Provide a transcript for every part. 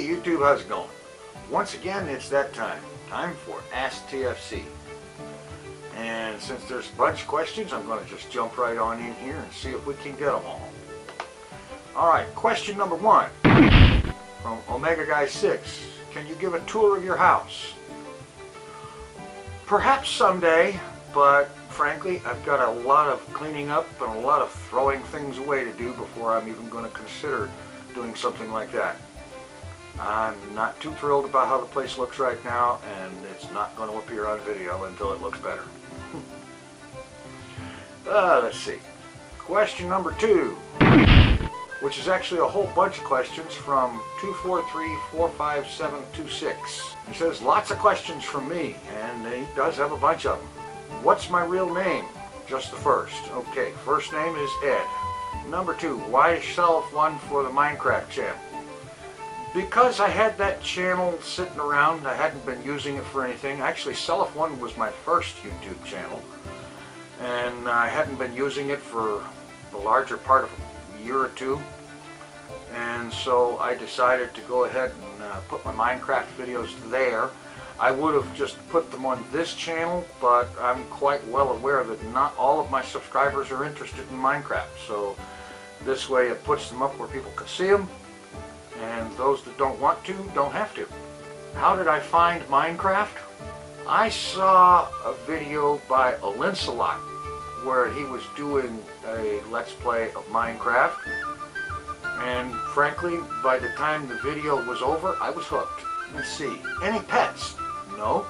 Hey YouTube, how's it going? Once again, it's that time. Time for Ask TFC. And since there's a bunch of questions, I'm going to just jump right on in here and see if we can get them all. Alright, question number 1 from Omega Guy 6. Can you give a tour of your house? Perhaps someday, but frankly, I've got a lot of cleaning up and a lot of throwing things away to do before I'm even going to consider doing something like that. I'm not too thrilled about how the place looks right now, and it's not going to appear on video until it looks better. Let's see. Question number 2, which is actually a whole bunch of questions from 243-45726. He says, lots of questions from me, and he does have a bunch of them. What's my real name? Just the first. Okay, first name is Ed. Number 2, why self-one for the Minecraft channel? Because I had that channel sitting around, I hadn't been using it for anything. Actually, Self1 was my first YouTube channel, and I hadn't been using it for the larger part of a year or two. And so I decided to go ahead and put my Minecraft videos there. I would have just put them on this channel, but I'm quite well aware that not all of my subscribers are interested in Minecraft. So this way it puts them up where people can see them, and those that don't want to, don't have to. How did I find Minecraft? I saw a video by Alinsalot where he was doing a Let's Play of Minecraft, and frankly, by the time the video was over, I was hooked. Let's see, any pets? No,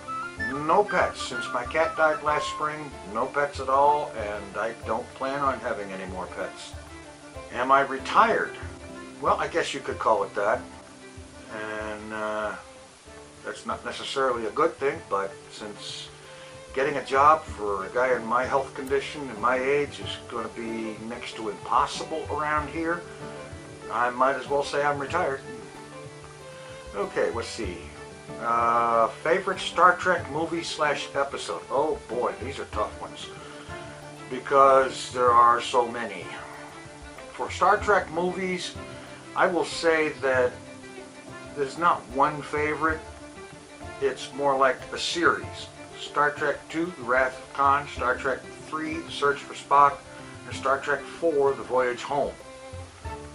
no pets. Since my cat died last spring, no pets at all, and I don't plan on having any more pets. Am I retired? Well, I guess you could call it that, and that's not necessarily a good thing, but since getting a job for a guy in my health condition and my age is going to be next to impossible around here, I might as well say I'm retired. Okay, let's see. Favorite Star Trek movie / episode? Oh boy, these are tough ones, because there are so many. For Star Trek movies, I will say that there's not one favorite. It's more like a series. Star Trek II, The Wrath of Khan, Star Trek III, The Search for Spock, and Star Trek IV, The Voyage Home.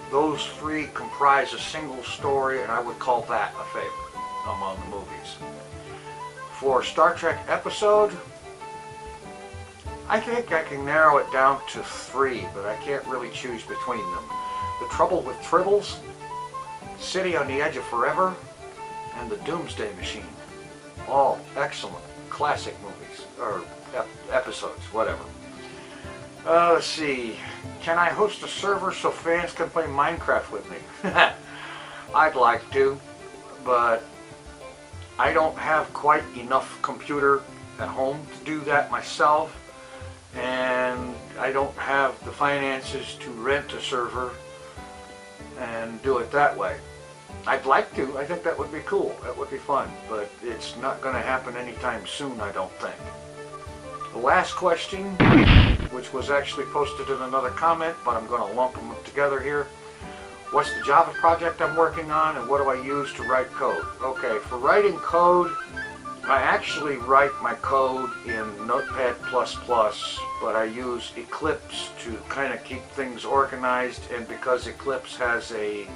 Those 3 comprise a single story, and I would call that a favorite among the movies. For Star Trek episode, I think I can narrow it down to 3, but I can't really choose between them. The Trouble with Tribbles, City on the Edge of Forever, and The Doomsday Machine. All excellent, classic movies, or episodes, whatever. Let's see, can I host a server so fans can play Minecraft with me? I'd like to, but I don't have quite enough computer at home to do that myself, and I don't have the finances to rent a server and do it that way. I'd like to. I think that would be cool. That would be fun, but it's not going to happen anytime soon, I don't think. The last question, which was actually posted in another comment, but I'm going to lump them together here. What's the Java project I'm working on, and what do I use to write code? Okay, for writing code, I actually write my code in Notepad++, but I use Eclipse to kind of keep things organized, and because Eclipse has a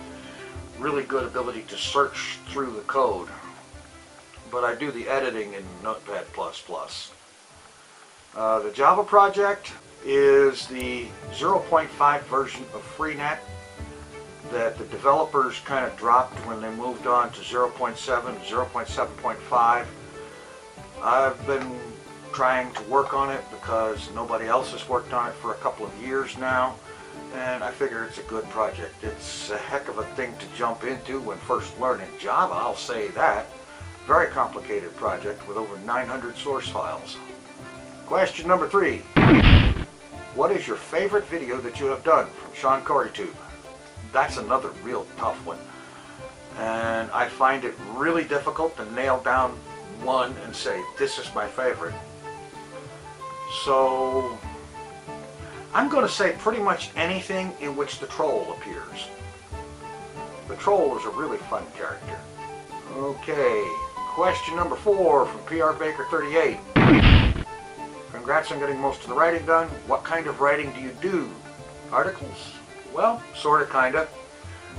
really good ability to search through the code. But I do the editing in Notepad++. The Java project is the 0.5 version of Freenet that the developers kind of dropped when they moved on to 0.7, 0.7.5. I've been trying to work on it because nobody else has worked on it for a couple of years now, and I figure it's a good project. It's a heck of a thing to jump into when first learning Java, I'll say that. Very complicated project with over 900 source files. Question number 3. What is your favorite video that you have done? From Sean CoreyTube. That's another real tough one, and I find it really difficult to nail down one and say this is my favorite. So I'm going to say pretty much anything in which the troll appears. The troll is a really fun character. Okay, question number 4 from PR Baker 38. Congrats on getting most of the writing done. What kind of writing do you do? Articles? Well, sorta, kinda.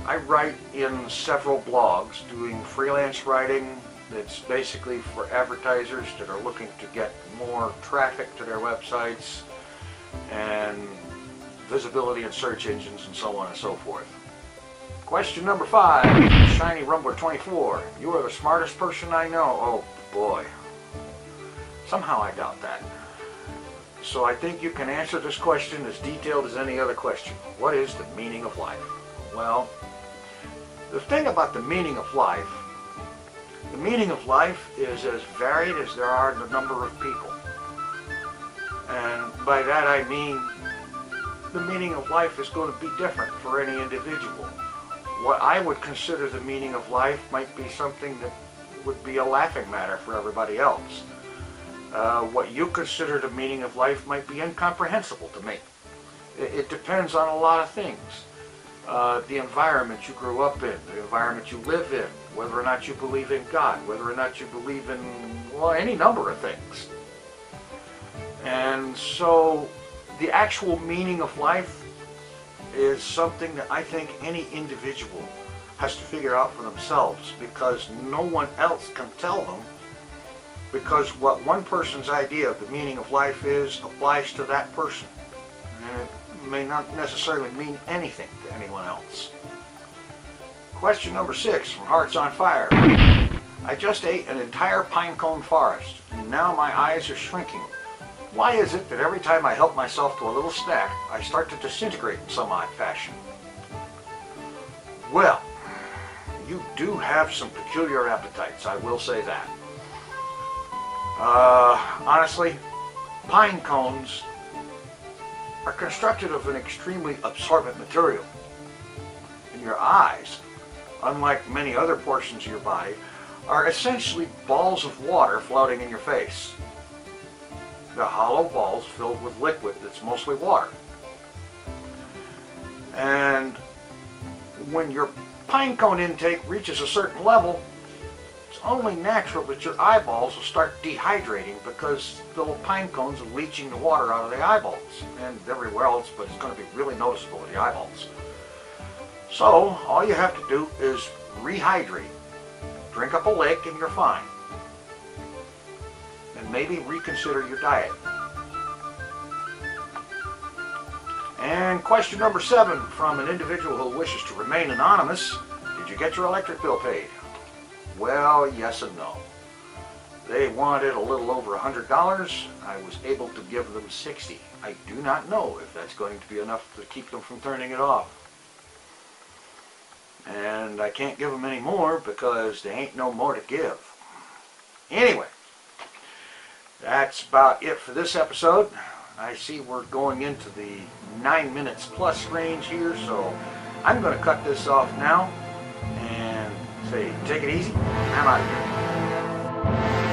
I write in several blogs doing freelance writing that's basically for advertisers that are looking to get more traffic to their websites and visibility in search engines and so on and so forth. Question number 5, Shiny Rumbler 24. You are the smartest person I know. Oh boy. Somehow I doubt that. So I think you can answer this question as detailed as any other question. What is the meaning of life? Well, the thing about the meaning of life is as varied as there are the number of people. And by that I mean the meaning of life is going to be different for any individual. What I would consider the meaning of life might be something that would be a laughing matter for everybody else. What you consider the meaning of life might be incomprehensible to me. It depends on a lot of things. The environment you grew up in, the environment you live in, whether or not you believe in God, whether or not you believe in, well, any number of things. And so the actual meaning of life is something that I think any individual has to figure out for themselves, because no one else can tell them, because what one person's idea of the meaning of life is applies to that person. And it may not necessarily mean anything to anyone else. Question number 6 from Hearts on Fire. I just ate an entire pine cone forest, and now my eyes are shrinking. Why is it that every time I help myself to a little snack, I start to disintegrate in some odd fashion? Well, you do have some peculiar appetites, I will say that. Honestly, pine cones are constructed of an extremely absorbent material. And your eyes, unlike many other portions of your body, are essentially balls of water floating in your face. They're hollow balls filled with liquid that's mostly water. And when your pine cone intake reaches a certain level, it's only natural that your eyeballs will start dehydrating, because the little pine cones are leaching the water out of the eyeballs and everywhere else, but it's going to be really noticeable in the eyeballs. So all you have to do is rehydrate. Drink up a lake and you're fine. And maybe reconsider your diet. And question number 7 from an individual who wishes to remain anonymous. Did you get your electric bill paid? Well, yes and no. They wanted a little over $100. I was able to give them $60. I do not know if that's going to be enough to keep them from turning it off. And I can't give them any more because there ain't no more to give. Anyway, that's about it for this episode. I see we're going into the 9 minutes plus range here, so I'm going to cut this off now and say, take it easy. I'm out of here.